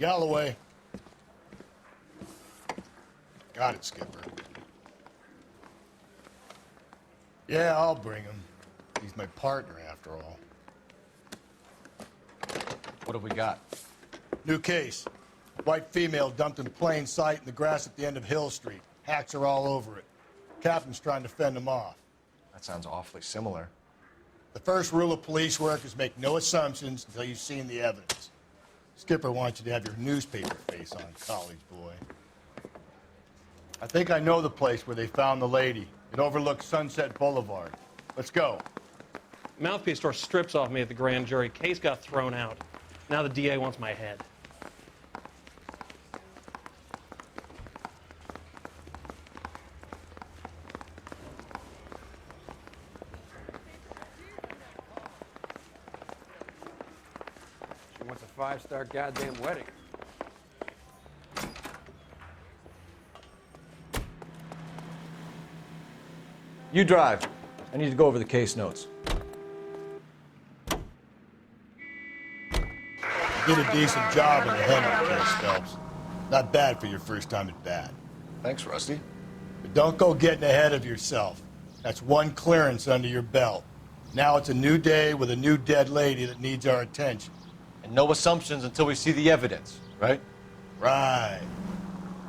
Galloway. Got it, Skipper. Yeah, I'll bring him. He's my partner, after all. What have we got? New case. White female dumped in plain sight in the grass at the end of Hill Street. Hacks are all over it. Captain's trying to fend them off. That sounds awfully similar. The first rule of police work is make no assumptions until you've seen the evidence. Skipper wants you to have your newspaper face on, college boy. I think I know the place where they found the lady. It overlooks Sunset Boulevard. Let's go. Mouthpiece tore strips off me at the grand jury. Case got thrown out. Now the DA wants my head. She wants a 5-star goddamn wedding. You drive. I need to go over the case notes. You did a decent job in the Henry case, Phelps. Not bad for your first time at bat. Thanks, Rusty. But don't go getting ahead of yourself. That's one clearance under your belt. Now it's a new day with a new dead lady that needs our attention. And no assumptions until we see the evidence, right? Right.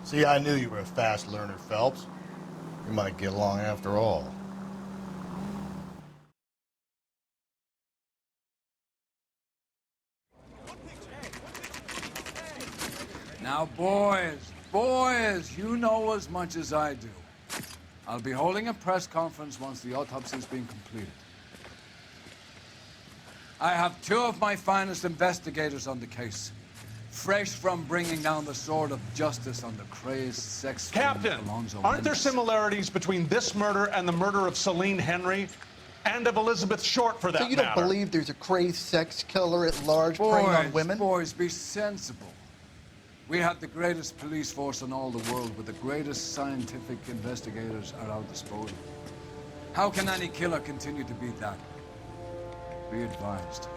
See, I knew you were a fast learner, Phelps. We might get along after all. Now, boys, you know as much as I do. I'll be holding a press conference once the autopsy's been completed. I have 2 of my finest investigators on the case, fresh from bringing down the sword of justice on the crazed sex Captain, aren't there similarities between this murder and the murder of Celine Henry and of Elizabeth Short, for that So you don't matter? believe there's a crazed sex killer at large preying on women? Boys, be sensible. We have the greatest police force in all the world, with the greatest scientific investigators at our disposal. How can any killer continue to be that? Be advised.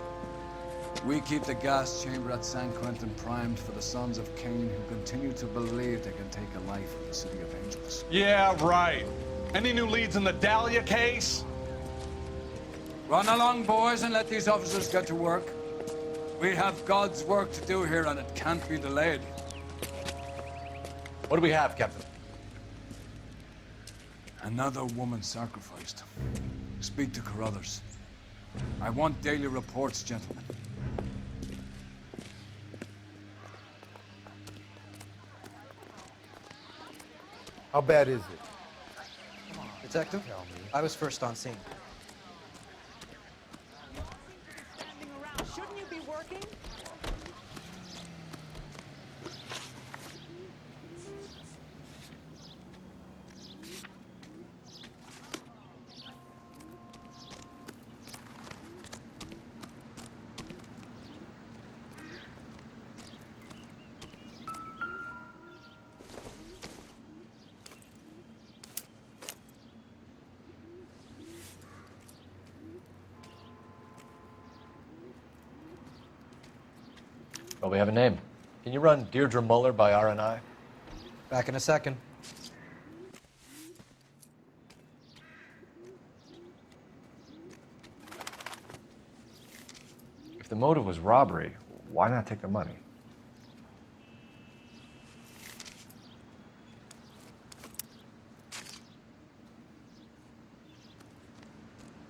We keep the gas chamber at San Quentin primed for the sons of Cain who continue to believe they can take a life in the City of Angels. Yeah, right. Any new leads in the Dahlia case? Run along, boys, and let these officers get to work. We have God's work to do here, and it can't be delayed. What do we have, Captain? Another woman sacrificed. Speak to Carruthers. I want daily reports, gentlemen. How bad is it? Detective, I was first on scene. Standing around, shouldn't you be working? Well, we have a name. Can you run Deirdre Muller by R&I? Back in a second. If the motive was robbery, why not take the money?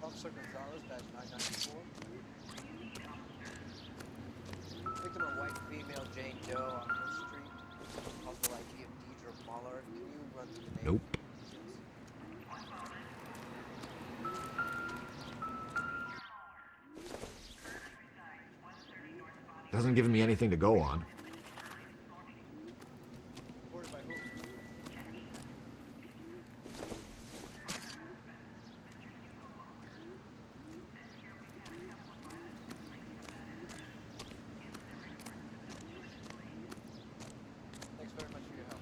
Officer Gonzalez, badge 994. Victim of white female Jane Doe on Hill Street. Possible ID of Deirdre Muller. Can you run through the name? Nope. Doesn't give me anything to go on. Reported by who? Thanks very much for your help.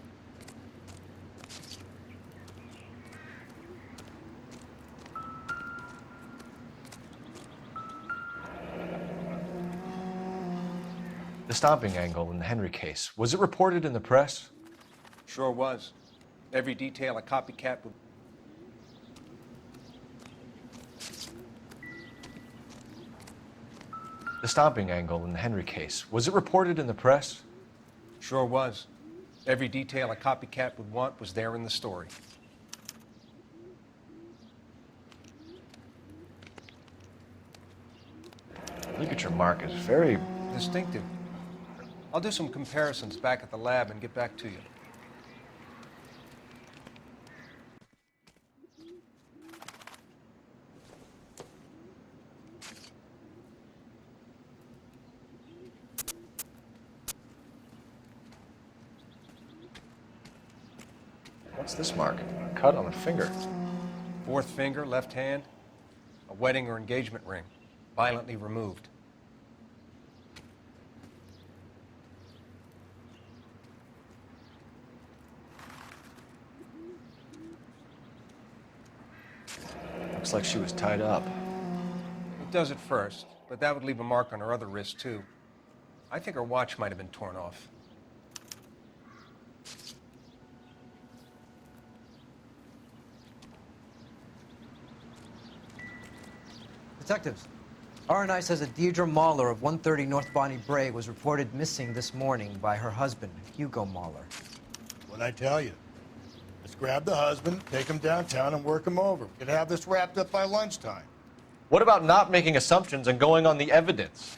The stomping angle in the Henry case, was it reported in the press? Sure was. Every detail a copycat would... The stomping angle in the Henry case, was it reported in the press? Sure was. Every detail a copycat would want was there in the story. Ligature mark is very... Distinctive. I'll do some comparisons back at the lab and get back to you. What's this mark? A cut on a finger. Fourth finger, left hand, a wedding or engagement ring, violently removed. Looks like she was tied up. It does at first, but that would leave a mark on her other wrist, too. I think her watch might have been torn off. Detectives, R&I says that Deidre Mahler of 130 North Bonnie Brae was reported missing this morning by her husband, Hugo Mahler. What'd I tell you? Let's grab the husband, take him downtown, and work him over. We could have this wrapped up by lunchtime. What about not making assumptions and going on the evidence?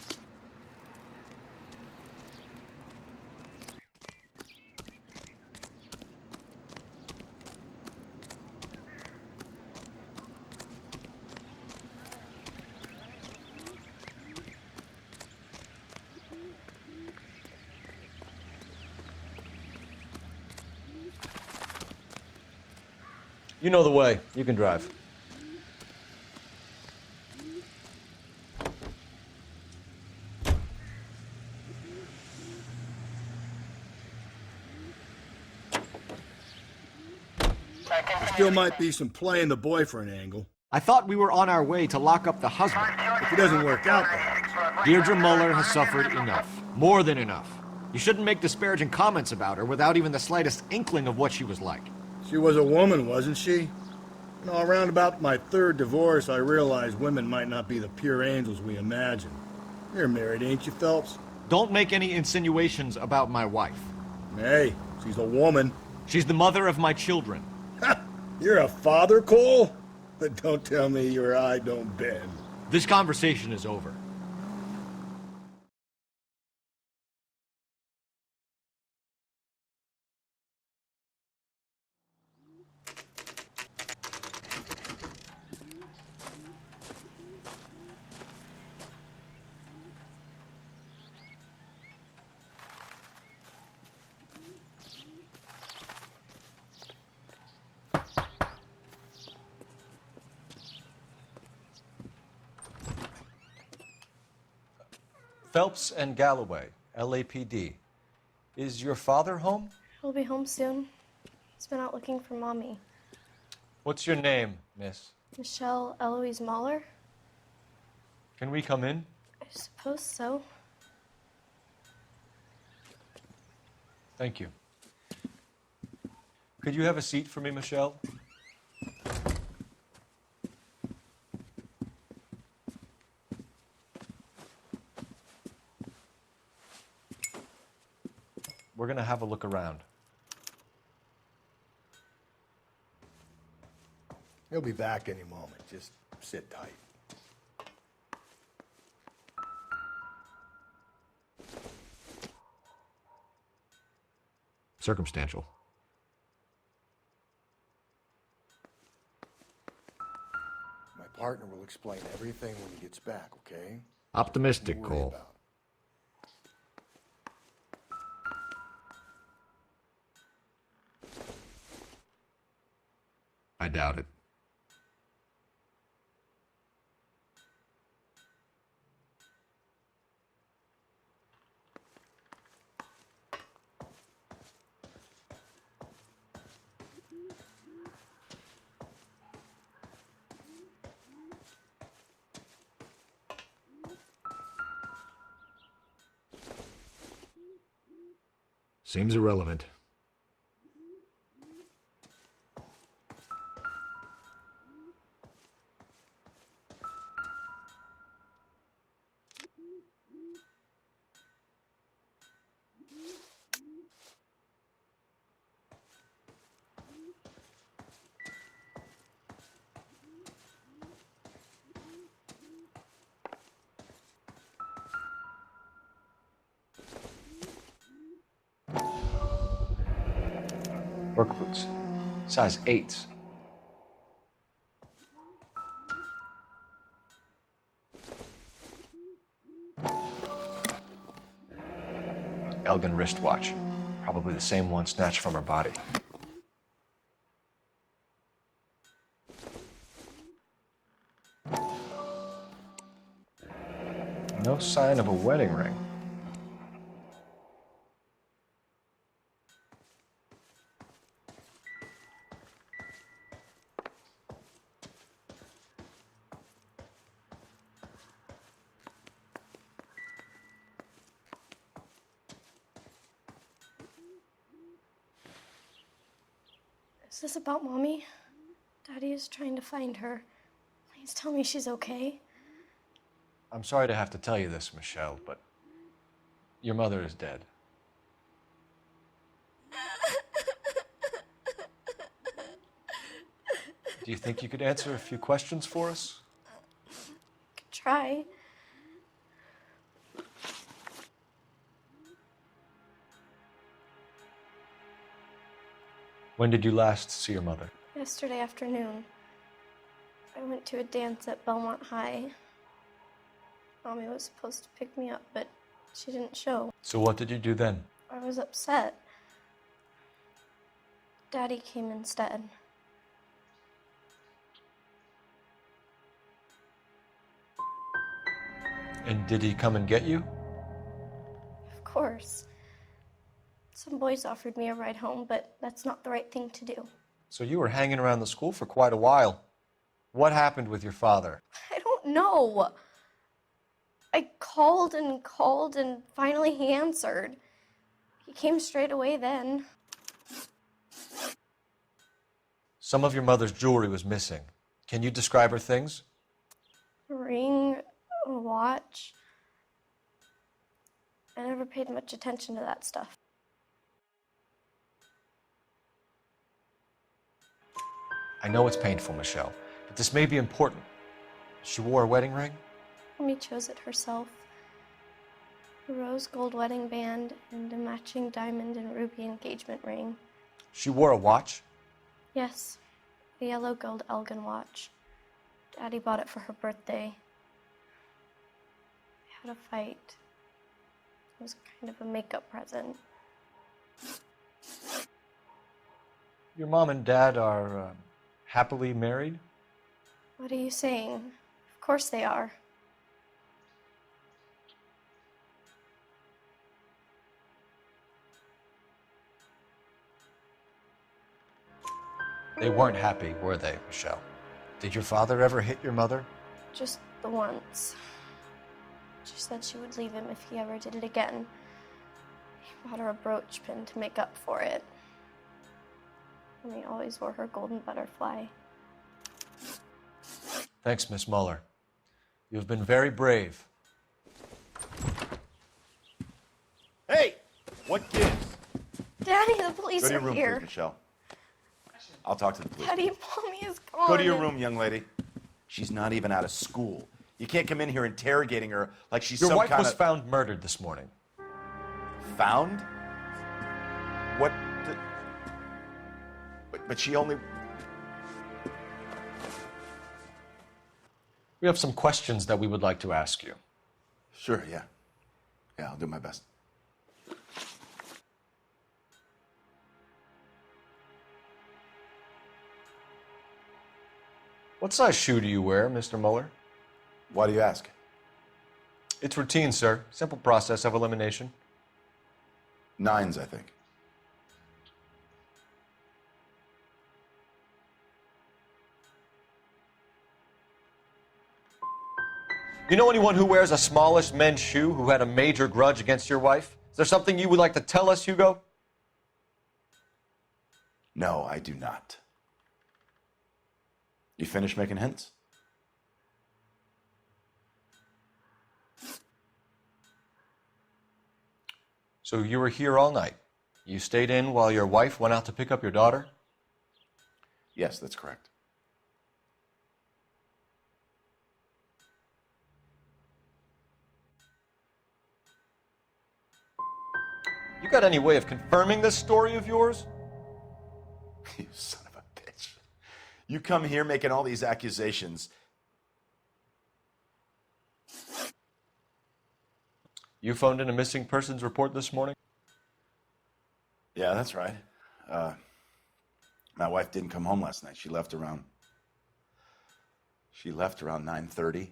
You know the way. You can drive. There still might be some play in the boyfriend angle. I thought we were on our way to lock up the husband. If it doesn't work out, though. Deirdre Muller has suffered enough. More than enough. You shouldn't make disparaging comments about her without even the slightest inkling of what she was like. She was a woman, wasn't she? You know, around about my third divorce, I realized women might not be the pure angels we imagine. You're married, ain't you, Phelps? Don't make any insinuations about my wife. Hey, she's a woman. She's the mother of my children. You're a father, Cole? But don't tell me your eye don't bend. This conversation is over. Phelps and Galloway, LAPD. Is your father home? He'll be home soon. He's been out looking for Mommy. What's your name, miss? Michelle Eloise Mahler? Can we come in? I suppose so. Thank you. Could you have a seat for me, Michelle? We're going to have a look around. He'll be back any moment. Just sit tight. Circumstantial. My partner will explain everything when he gets back, okay? Optimistic, Don't worry Cole. about it. I doubt it. Seems irrelevant. Work boots. Size 8s. Elgin wristwatch. Probably the same one snatched from her body. No sign of a wedding ring. Is this about Mommy? Daddy is trying to find her. Please tell me she's okay. I'm sorry to have to tell you this, Michelle, but your mother is dead. Do you think you could answer a few questions for us? Could try. When did you last see your mother? Yesterday afternoon, I went to a dance at Belmont High. Mommy was supposed to pick me up, but she didn't show. So what did you do then? I was upset. Daddy came instead. And did he come and get you? Of course. Some boys offered me a ride home, but that's not the right thing to do. So you were hanging around the school for quite a while. What happened with your father? I don't know. I called and finally he answered. He came straight away then. Some of your mother's jewelry was missing. Can you describe her things? A ring, a watch. I never paid much attention to that stuff. I know it's painful, Michelle, but this may be important. She wore a wedding ring? Mommy chose it herself. A rose gold wedding band and a matching diamond and ruby engagement ring. She wore a watch? Yes, a yellow gold Elgin watch. Daddy bought it for her birthday. We had a fight. It was kind of a makeup present. Your mom and dad are happily married? What are you saying? Of course they are. They weren't happy, were they, Michelle? Did your father ever hit your mother? Just the once. She said she would leave him if he ever did it again. He bought her a brooch pin to make up for it. And he always wore her golden butterfly. Thanks, Miss Muller. You have been very brave. Hey! What gives? Daddy, the police Go to your are room, here. please, Michelle. I'll talk to the police. Daddy, Mommy is gone. Go to your room, young lady. She's not even out of school. You can't come in here interrogating her like she's Your some wife kind was of... found murdered this morning. Found? What the... But she only... We have some questions that we would like to ask you. Sure, yeah. Yeah, I'll do my best. What size shoe do you wear, Mr. Muller? Why do you ask? It's routine, sir. Simple process of elimination. 9s, I think. You know anyone who wears a smallish men's shoe who had a major grudge against your wife? Is there something you would like to tell us, Hugo? No, I do not. You finished making hints? So you were here all night. You stayed in while your wife went out to pick up your daughter? Yes, that's correct. You got any way of confirming this story of yours? You son of a bitch. You come here making all these accusations. You phoned in a missing persons report this morning? Yeah, that's right. My wife didn't come home last night. She left around 9:30.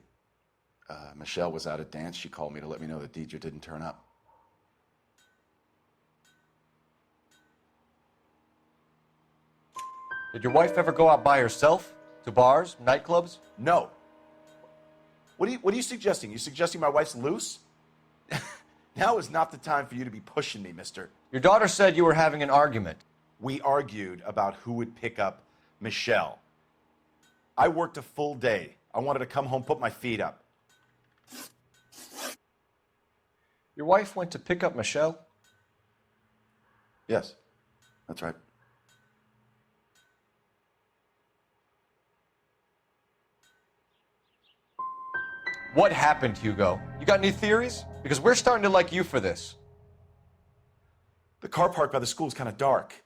Michelle was out at dance. She called me to let me know that Deidre didn't turn up. Did your wife ever go out by herself? To bars, nightclubs? No. What are you suggesting? You suggesting my wife's loose? Now is not the time for you to be pushing me, mister. Your daughter said you were having an argument. We argued about who would pick up Michelle. I worked a full day. I wanted to come home, put my feet up. Your wife went to pick up Michelle? Yes, that's right. What happened, Hugo? You got any theories? Because we're starting to like you for this. The car park by the school is kind of dark.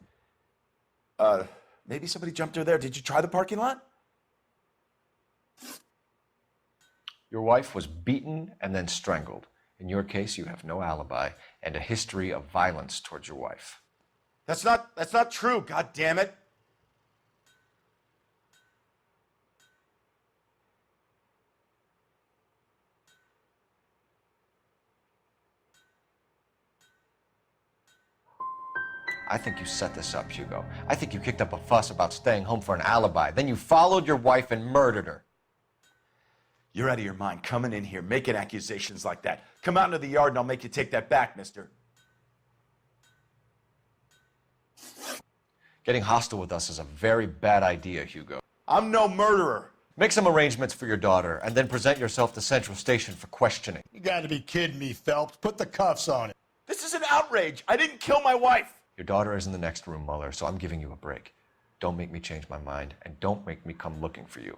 Maybe somebody jumped her there. Did you try the parking lot? Your wife was beaten and then strangled. In your case, you have no alibi and a history of violence towards your wife. That's not true, God damn it. I think you set this up, Hugo. I think you kicked up a fuss about staying home for an alibi. Then you followed your wife and murdered her. You're out of your mind coming in here making accusations like that. Come out into the yard and I'll make you take that back, mister. Getting hostile with us is a very bad idea, Hugo. I'm no murderer. Make some arrangements for your daughter and then present yourself to Central Station for questioning. You gotta be kidding me, Phelps. Put the cuffs on it. This is an outrage. I didn't kill my wife. Your daughter is in the next room, Mueller, so I'm giving you a break. Don't make me change my mind, and don't make me come looking for you.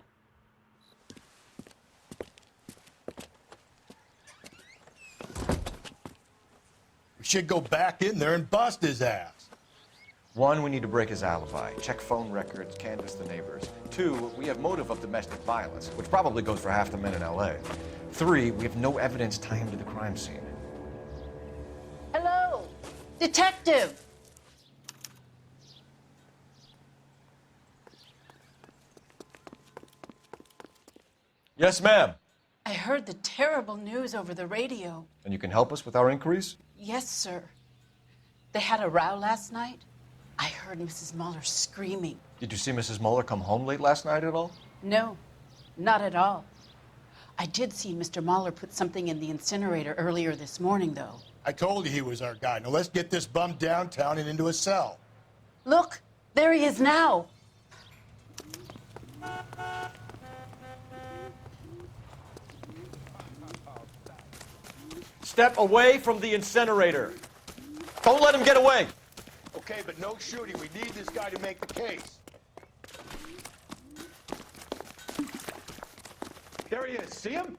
We should go back in there and bust his ass. 1, we need to break his alibi. Check phone records, canvass the neighbors. 2, we have motive of domestic violence, which probably goes for half the men in L.A. 3, we have no evidence tying him to the crime scene. Hello, detective. Yes, ma'am. I heard the terrible news over the radio. And you can help us with our inquiries? Yes, sir. They had a row last night. I heard Mrs. Mueller screaming. Did you see Mrs. Mueller come home late last night at all? No, not at all. I did see Mr. Mueller put something in the incinerator earlier this morning, though. I told you he was our guy. Now let's get this bum downtown and into a cell. Look, there he is now. Step away from the incinerator. Don't let him get away. Okay, but no shooting. We need this guy to make the case. There he is. See him?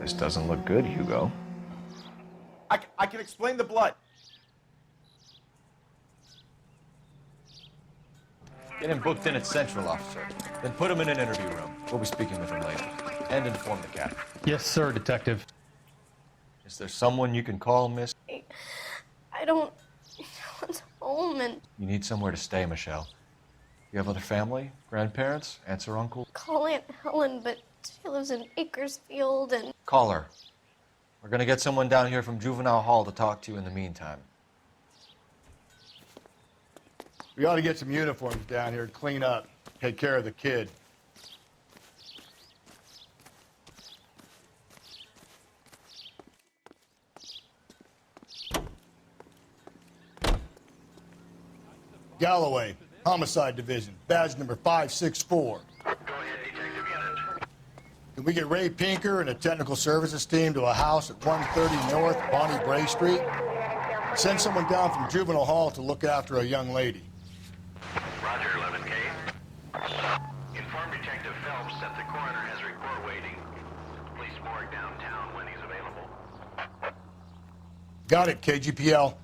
This doesn't look good, Hugo. I can explain the blood. Get him booked in at Central, officer. Then put him in an interview room. We'll be speaking with him later. And inform the captain. Yes, sir, detective. Is there someone you can call, miss? I don't want home and You need somewhere to stay, Michelle. You have other family? Grandparents? Aunts or uncles? call Aunt Helen, but She lives in Bakersfield and... Call her. We're gonna get someone down here from Juvenile Hall to talk to you in the meantime. We ought to get some uniforms down here, clean up, take care of the kid. Galloway, Homicide Division, badge number 564. Can we get Ray Pinker and a technical services team to a house at 130 North Bonnie Bray Street? Send someone down from Juvenile Hall to look after a young lady. Roger, 11K. Inform Detective Phelps that the coroner has a report waiting. Police morgue downtown when he's available. Got it, KGPL.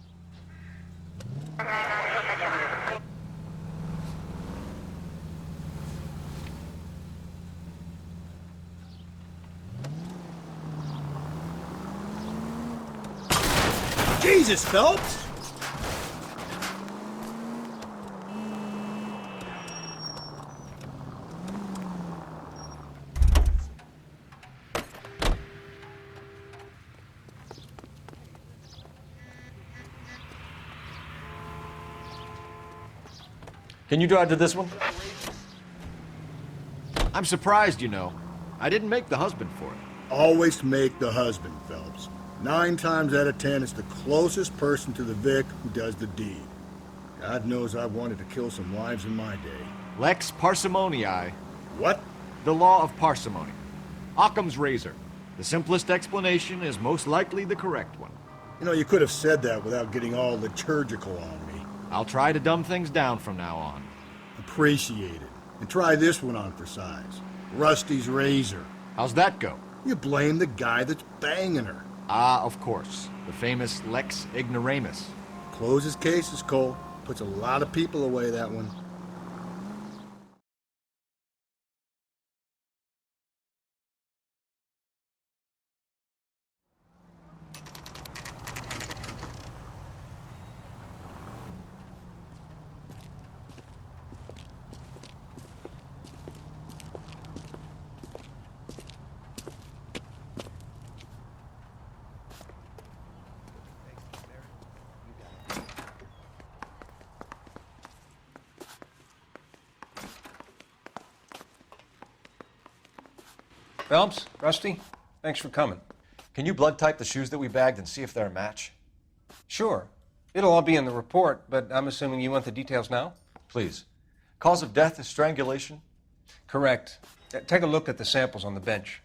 Jesus, Phelps! Can you drive to this one? I'm surprised, you know. I didn't make the husband for it. Always make the husband, Phelps. 9 times out of 10, it's the closest person to the Vic who does the deed. God knows I've wanted to kill some wives in my day. Lex parsimoniae. What? The law of parsimony. Occam's razor. The simplest explanation is most likely the correct one. You know, you could have said that without getting all liturgical on me. I'll try to dumb things down from now on. Appreciate it. And try this one on for size. Rusty's razor. How's that go? You blame the guy that's banging her. Ah, of course. The famous Lex ignoramus. Closes cases, Cole. Puts a lot of people away, that one. Phelps, Rusty, thanks for coming. Can you blood type the shoes that we bagged and see if they're a match? Sure. It'll all be in the report, but I'm assuming you want the details now? Please. Cause of death is strangulation? Correct. Take a look at the samples on the bench.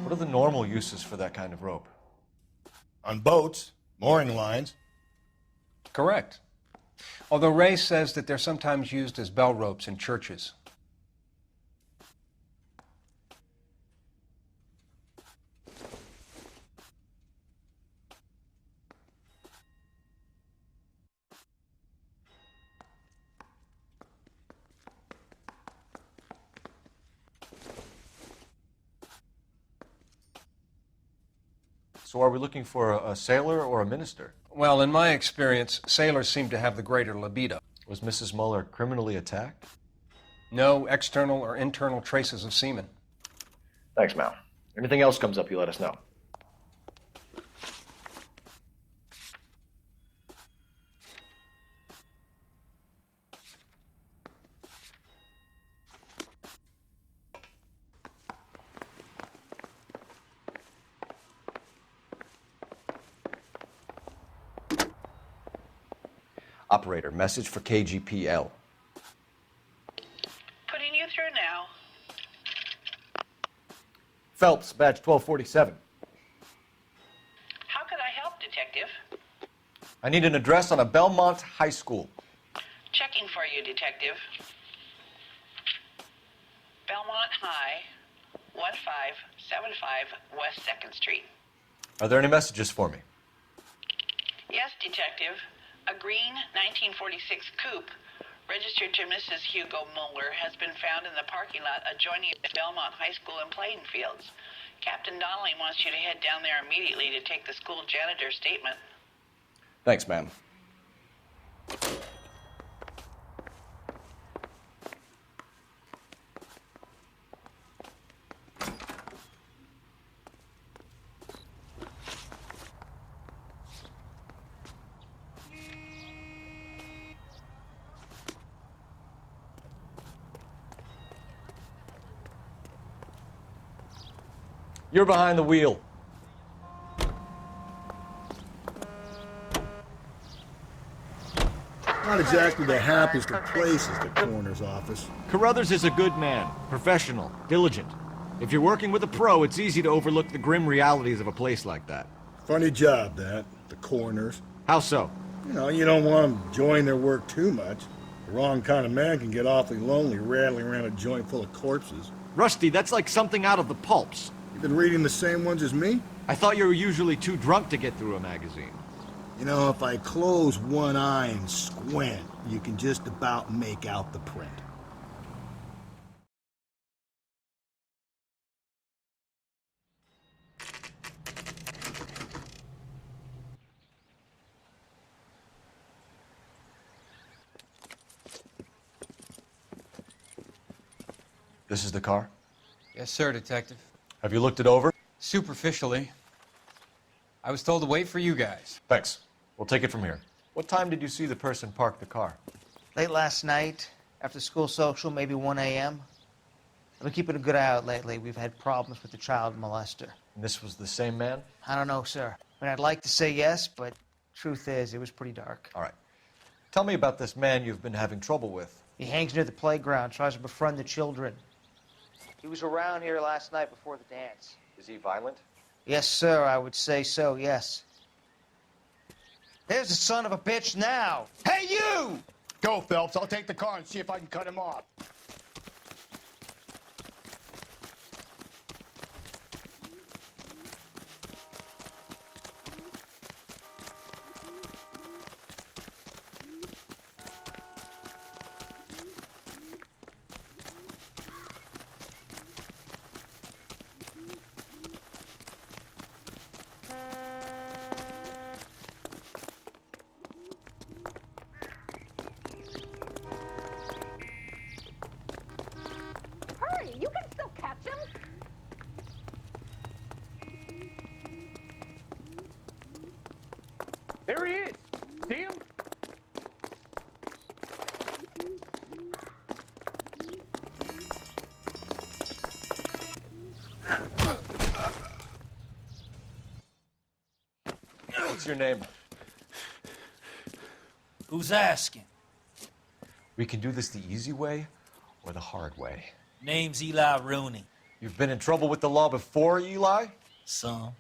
What are the normal uses for that kind of rope? On boats, mooring lines. Correct. Although Ray says that they're sometimes used as bell ropes in churches. So are we looking for a sailor or a minister? Well, in my experience, sailors seem to have the greater libido. Was Mrs. Muller criminally attacked? No external or internal traces of semen. Thanks, Mal. Anything else comes up, you let us know. Operator, message for KGPL. Putting you through now. Phelps, badge 1247. How could I help, Detective? I need an address on a Belmont high school. Checking for you, Detective. Belmont High, 1575 West 2nd Street. Are there any messages for me? Yes, Detective. A green 1946 coupe registered to Mrs. Hugo Mueller has been found in the parking lot adjoining the Belmont High School and playing fields. Captain Donnelly wants you to head down there immediately to take the school janitor's statement. Thanks, ma'am. You're behind the wheel. Not exactly the happiest of places, the coroner's office. Carruthers is a good man, professional, diligent. If you're working with a pro, it's easy to overlook the grim realities of a place like that. Funny job, that, the coroner's. How so? You know, you don't want them enjoying their work too much. The wrong kind of man can get awfully lonely rattling around a joint full of corpses. Rusty, that's like something out of the pulps. You've been reading the same ones as me? I thought you were usually too drunk to get through a magazine. You know, if I close one eye and squint, you can just about make out the print. This is the car? Yes, sir, Detective. Have you looked it over? Superficially. I was told to wait for you guys. Thanks. We'll take it from here. What time did you see the person park the car? Late last night, after school social, maybe 1 a.m. I've been keeping a good eye out lately. We've had problems with the child molester. And this was the same man? I don't know, sir. I mean, I'd like to say yes, but truth is, it was pretty dark. All right. Tell me about this man you've been having trouble with. He hangs near the playground, tries to befriend the children. He was around here last night before the dance. Is he violent? Yes, sir, I would say so, yes. There's the son of a bitch now. Hey, you! Go, Phelps. I'll take the car and see if I can cut him off. Hurry! You can still catch him! There he is. See him? What's your name? Who's asking? We can do this the easy way or the hard way. Name's Eli Rooney. You've been in trouble with the law before, Eli? Some.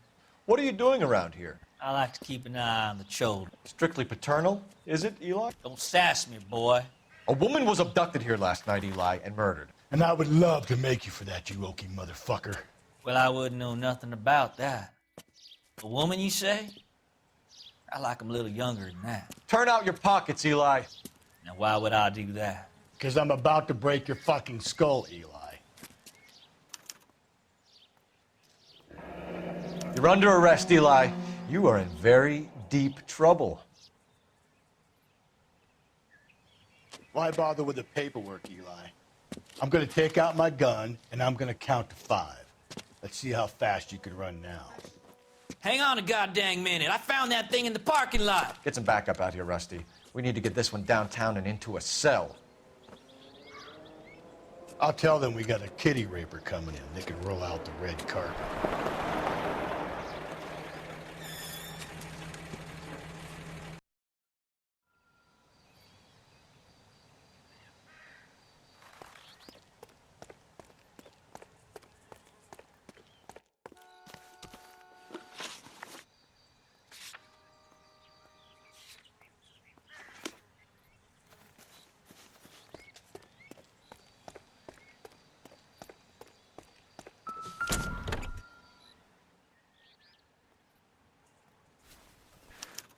What are you doing around here? I like to keep an eye on the children. Strictly paternal, is it, Eli? Don't sass me, boy. A woman was abducted here last night, Eli, and murdered. And I would love to make you for that, you oaky motherfucker. Well, I wouldn't know nothing about that. A woman, you say? I like 'em a little younger than that. Turn out your pockets, Eli. Now, why would I do that? Because I'm about to break your fucking skull, Eli. You're under arrest, Eli. You are in very deep trouble. Why bother with the paperwork, Eli? I'm going to take out my gun, and I'm going to count to 5. Let's see how fast you can run now. Hang on a goddamn minute. I found that thing in the parking lot. Get some backup out here, Rusty. We need to get this one downtown and into a cell. I'll tell them we got a kitty raper coming in. They can roll out the red carpet.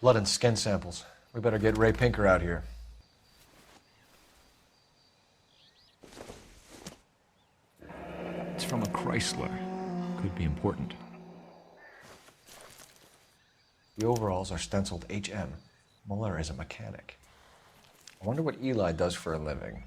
Blood and skin samples. We better get Ray Pinker out here. It's from a Chrysler. Could be important. The overalls are stenciled HM. Muller is a mechanic. I wonder what Eli does for a living.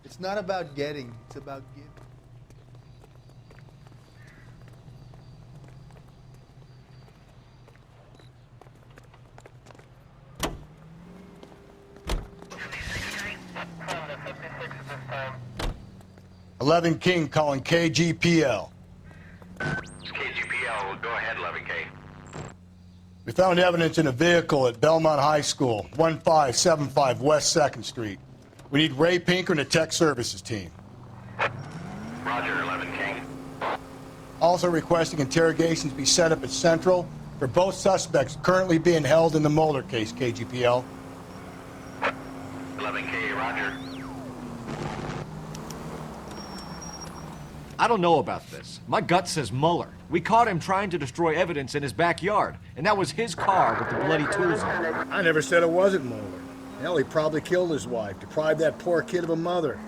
It's not about getting, it's about giving. "11 King calling KGPL. It's KGPL. Go ahead, 11K. We found evidence in a vehicle at Belmont High School, 1575 West 2nd Street. We need Ray Pinker and a tech services team. Roger, 11 King. Also requesting interrogations be set up at Central for both suspects currently being held in the Moeller case, KGPL. 11K, Roger. I don't know about this. My gut says Muller. We caught him trying to destroy evidence in his backyard, and that was his car with the bloody tools in it. I never said it wasn't Moeller. Hell, he probably killed his wife, deprived that poor kid of a mother.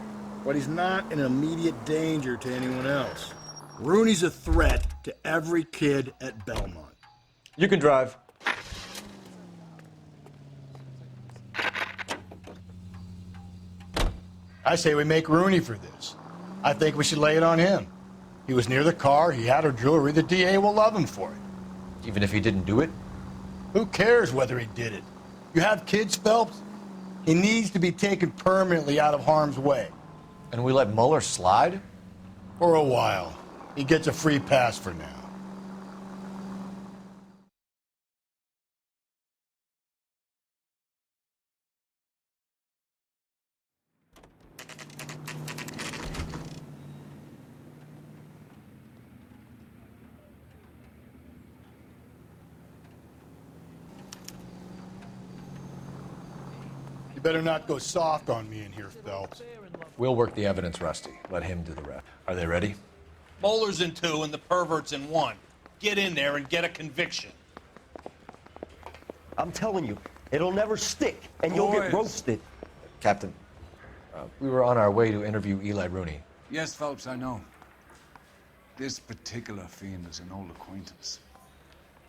But he's not an immediate danger to anyone else. Rooney's a threat to every kid at Belmont. You can drive. I say we make Rooney for this. I think we should lay it on him. He was near the car, he had her jewelry, the DA will love him for it. Even if he didn't do it? Who cares whether he did it? You have kids, Phelps? He needs to be taken permanently out of harm's way. And we let Muller slide? For a while. He gets a free pass for now. You better not go soft on me in here, Phelps. We'll work the evidence, Rusty. Let him do the rest. Are they ready? Bowler's in 2 and the pervert's in 1. Get in there and get a conviction. I'm telling you, it'll never stick, and you'll get roasted. Captain, we were on our way to interview Eli Rooney. Yes, Phelps, I know. This particular fiend is an old acquaintance.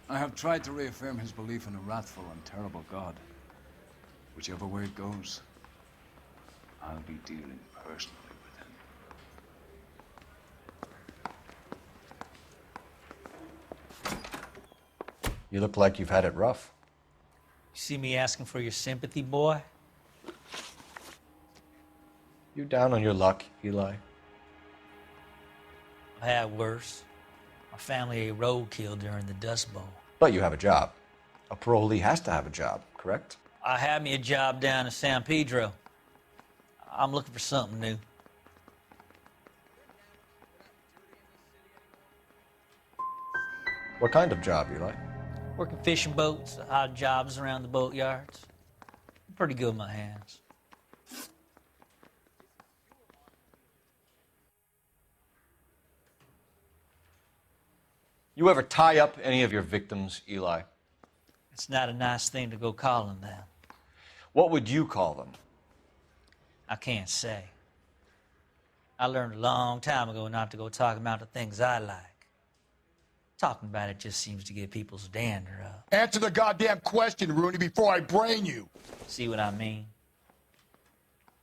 I have tried to reaffirm his belief in a wrathful and terrible God. Whichever way it goes, I'll be dealing personally with him. You look like you've had it rough. You see me asking for your sympathy, boy? You down on your luck, Eli? I've had worse. My family ate roadkill during the Dust Bowl. But you have a job. A parolee has to have a job, correct? I had me a job down in San Pedro. I'm looking for something new. What kind of job, Eli? Working fishing boats, odd jobs around the boatyards. I'm pretty good with my hands. You ever tie up any of your victims, Eli? It's not a nice thing to go calling them. What would you call them? I can't say. I learned a long time ago not to go talking about the things I like. Talking about it just seems to get people's dander up. Answer the goddamn question, Rooney, before I brain you. See what I mean?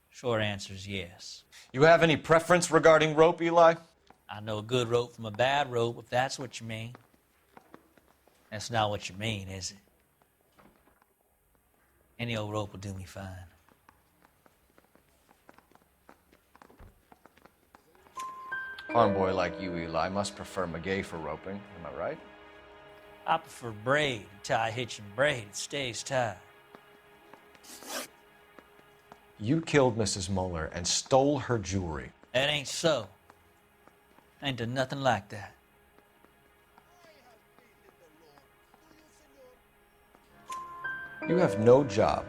Short answer is yes. You have any preference regarding rope, Eli? I know a good rope from a bad rope, if that's what you mean. That's not what you mean, is it? Any old rope will do me fine. Farm boy like you, Eli, must prefer McGay for roping. Am I right? I prefer braid. Tie, hitch, and braid. It stays tied. You killed Mrs. Mueller and stole her jewelry. That ain't so. I ain't done nothing like that. You have no job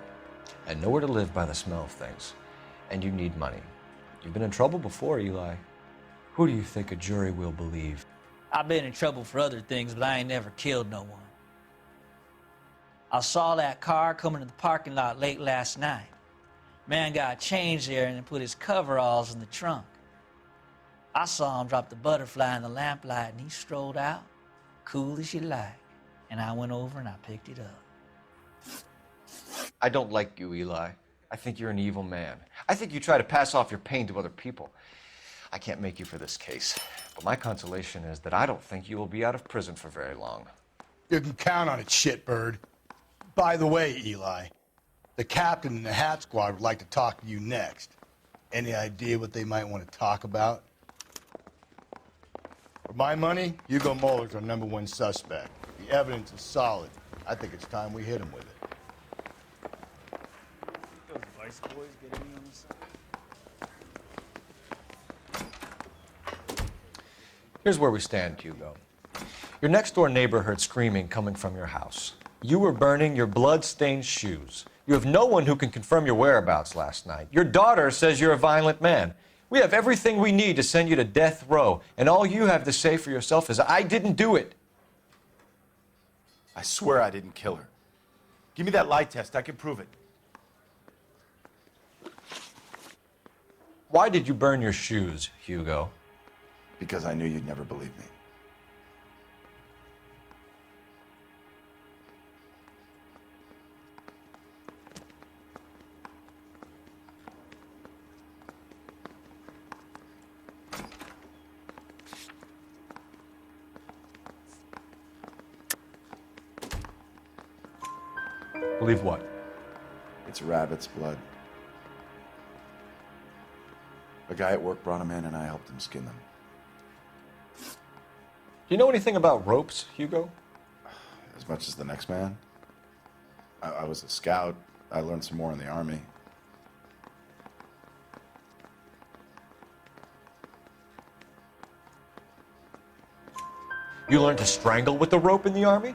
and nowhere to live by the smell of things, and you need money. You've been in trouble before, Eli. Who do you think a jury will believe? I've been in trouble for other things, but I ain't never killed no one. I saw that car coming to the parking lot late last night. Man got changed there and then put his coveralls in the trunk. I saw him drop the butterfly in the lamplight and he strolled out, cool as you like. And I went over and I picked it up. I don't like you, Eli. I think you're an evil man. I think you try to pass off your pain to other people. I can't make you for this case, but my consolation is that I don't think you will be out of prison for very long. You can count on it, shitbird. By the way, Eli, the captain and the hat squad would like to talk to you next. Any idea what they might want to talk about? For my money, Hugo Muller's our #1 suspect. The evidence is solid. I think it's time we hit him with it. Those Vice boys get any on the side? Here's where we stand, Hugo. Your next-door neighbor heard screaming coming from your house. You were burning your blood-stained shoes. You have no one who can confirm your whereabouts last night. Your daughter says you're a violent man. We have everything we need to send you to death row, and all you have to say for yourself is, I didn't do it. I swear I didn't kill her. Give me that lie test. I can prove it. Why did you burn your shoes, Hugo? Because I knew you'd never believe me. Believe what? It's rabbit's blood. A guy at work brought him in and I helped him skin them. Do you know anything about ropes, Hugo? As much as the next man. I was a scout. I learned some more in the Army. You learned to strangle with the rope in the Army?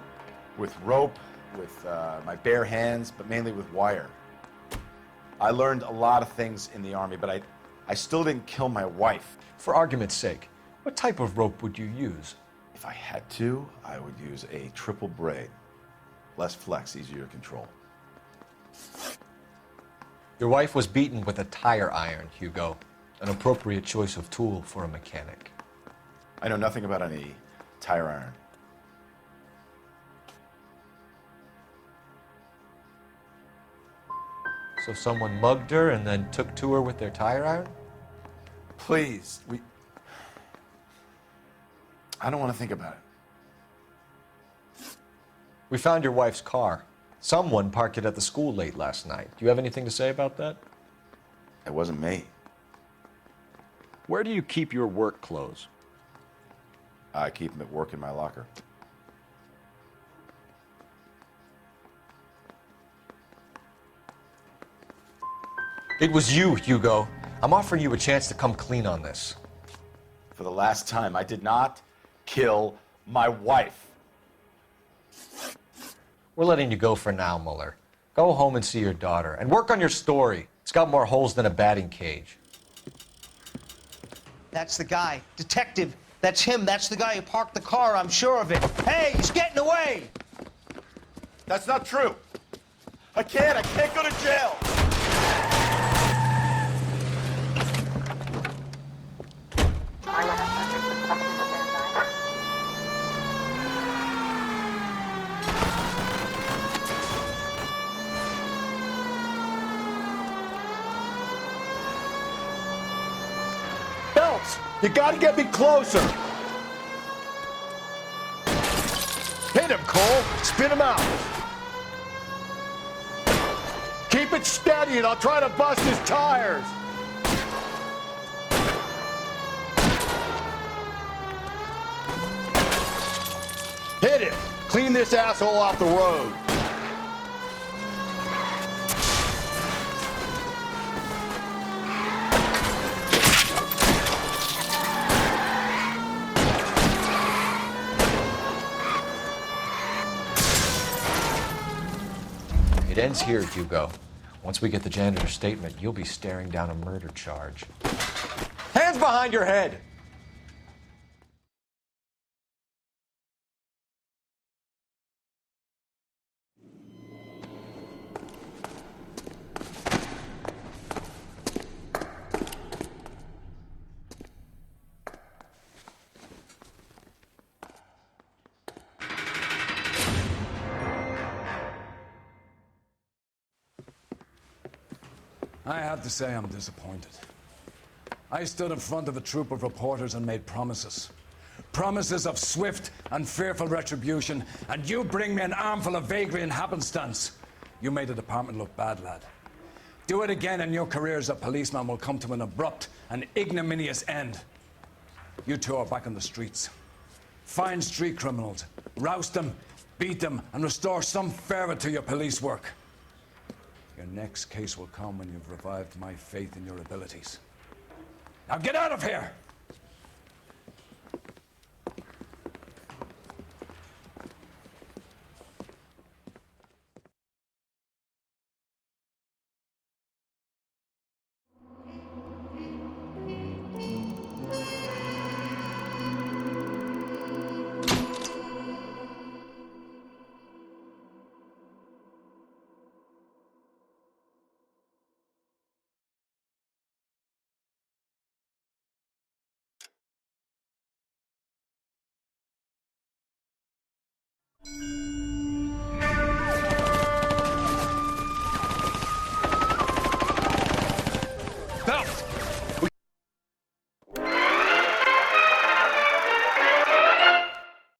With rope, with my bare hands, but mainly with wire. I learned a lot of things in the Army, but I still didn't kill my wife. For argument's sake, what type of rope would you use? If I had to, I would use a triple braid. Less flex, easier to control. Your wife was beaten with a tire iron, Hugo. An appropriate choice of tool for a mechanic. I know nothing about any tire iron. So someone mugged her and then took to her with their tire iron? Please, I don't want to think about it. We found your wife's car. Someone parked it at the school late last night. Do you have anything to say about that? It wasn't me. Where do you keep your work clothes? I keep them at work in my locker. It was you, Hugo. I'm offering you a chance to come clean on this. For the last time, I did not kill my wife. We're letting you go for now, Mueller. Go home and see your daughter, and work on your story. It's got more holes than a batting cage. That's the guy. Detective, that's him. That's the guy who parked the car, I'm sure of it. Hey, he's getting away! That's not true. I can't go to jail. Belts, you gotta get me closer. Hit him, Cole. Spin him out. Keep it steady and I'll try to bust his tires. Hit it! Clean this asshole off the road. It ends here, Hugo. Once we get the janitor's statement, you'll be staring down a murder charge. Hands behind your head! I have to say I'm disappointed. I stood in front of a troop of reporters and made promises. Promises of swift and fearful retribution, and you bring me an armful of vagary and happenstance. You made the department look bad, lad. Do it again and your career as a policeman will come to an abrupt and ignominious end. You two are back on the streets. Find street criminals, roust them, beat them, and restore some fervor to your police work. Your next case will come when you've revived my faith in your abilities. Now get out of here!